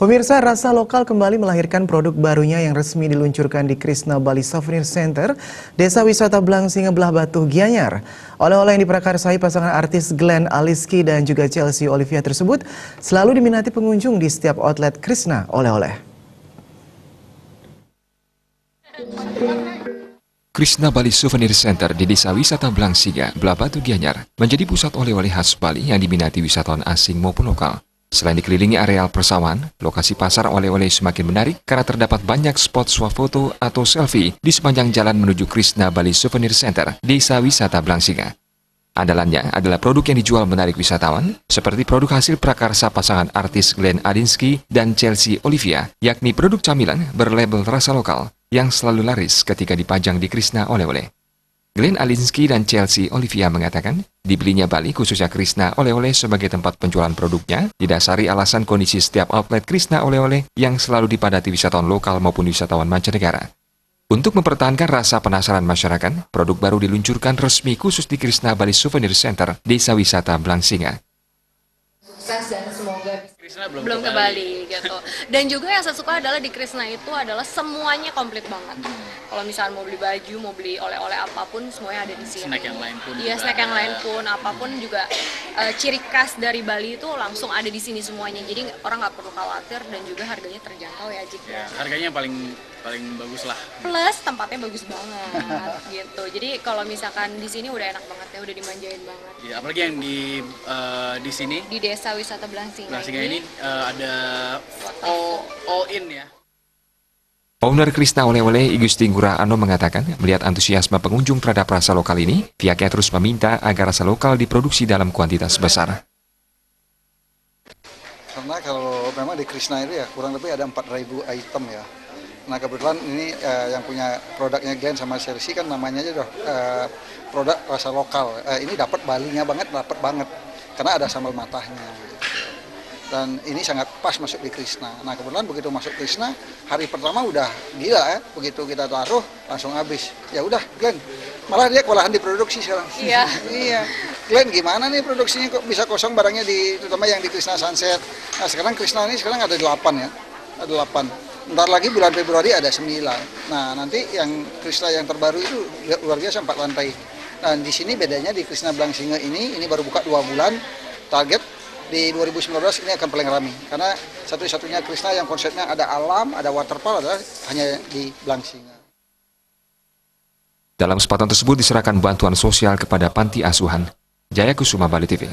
Pemirsa, rasa lokal kembali melahirkan produk barunya yang resmi diluncurkan di Krishna Bali Souvenir Center, Desa Wisata Blangsinge Belah Batu, Gianyar. Oleh-oleh yang diprakarsai pasangan artis Glenn Aliski dan juga Chelsea Olivia tersebut selalu diminati pengunjung di setiap outlet Krishna oleh-oleh. Krishna Bali Souvenir Center di Desa Wisata Blangsinge Belah Batu, Gianyar menjadi pusat oleh-oleh khas Bali yang diminati wisatawan asing maupun lokal. Selain dikelilingi areal persawahan, lokasi pasar oleh-oleh semakin menarik karena terdapat banyak spot swafoto atau selfie di sepanjang jalan menuju Krishna Bali Souvenir Center, Desa Wisata Blangsinge. Andalannya adalah produk yang dijual menarik wisatawan, seperti produk hasil prakarsa pasangan artis Glenn Aliski dan Chelsea Olivia, yakni produk camilan berlabel rasa lokal yang selalu laris ketika dipajang di Krishna oleh-oleh. Glenn Aliski dan Chelsea Olivia mengatakan, dibelinya Bali khususnya Krishna oleh-oleh sebagai tempat penjualan produknya didasari alasan kondisi setiap outlet Krishna oleh-oleh yang selalu dipadati wisatawan lokal maupun wisatawan mancanegara. Untuk mempertahankan rasa penasaran masyarakat, produk baru diluncurkan resmi khusus di Krishna Bali Souvenir Center, Desa Wisata Blangsinge. Sukses dan semoga belum ke Bali gitu. Dan juga yang saya suka adalah di Krishna itu adalah semuanya komplit banget. Kalau misalnya mau beli baju, mau beli oleh-oleh apapun, semuanya ada di sini. Snack yang lain pun. Iya, snack yang lain pun, apapun juga ciri khas dari Bali itu langsung ada di sini semuanya. Jadi orang nggak perlu khawatir dan juga harganya terjangkau ya, Jik. Ya, harganya paling bagus lah. Plus tempatnya bagus banget gitu. Jadi kalau misalkan di sini udah enak banget ya, udah dimanjain banget. Ya, apalagi yang di sini Di Desa Wisata Blangsinge ini ada all in ya. Owner Krishna Oleh-oleh Igusti Ngurah Ano mengatakan, melihat antusiasme pengunjung terhadap rasa lokal ini, pihaknya terus meminta agar rasa lokal diproduksi dalam kuantitas besar. Karena kalau memang di Krishna itu ya kurang lebih ada 4.000 item ya. Nah kebetulan ini yang punya produknya Glenn sama Chelsea kan namanya aja udah produk rasa lokal. Ini dapat Balinya banget, dapat banget karena ada sambal matahnya. Gitu. Dan ini sangat pas masuk di Krishna. Nah kebetulan begitu masuk Krishna, hari pertama udah gila ya. Begitu kita taruh langsung habis. Ya udah Glenn, malah dia kewalahan diproduksi sekarang. Iya. Iya. Glenn gimana nih produksinya kok bisa kosong barangnya terutama yang di Krishna Sunset. Nah sekarang Krishna ini sekarang ada 8 ya. Ada 8. Ntar lagi bulan Februari ada 9. Nah nanti yang Krishna yang terbaru itu luar biasa 4 lantai. Dan di sini bedanya di Krishna Blangsinge ini baru buka 2 bulan. Target di 2019 ini akan paling ramai karena satu-satunya Krishna yang konsepnya ada alam, ada waterfall adalah hanya di Blangsinge. Dalam kesempatan tersebut diserahkan bantuan sosial kepada panti asuhan. Jaya Kusuma, Bali TV.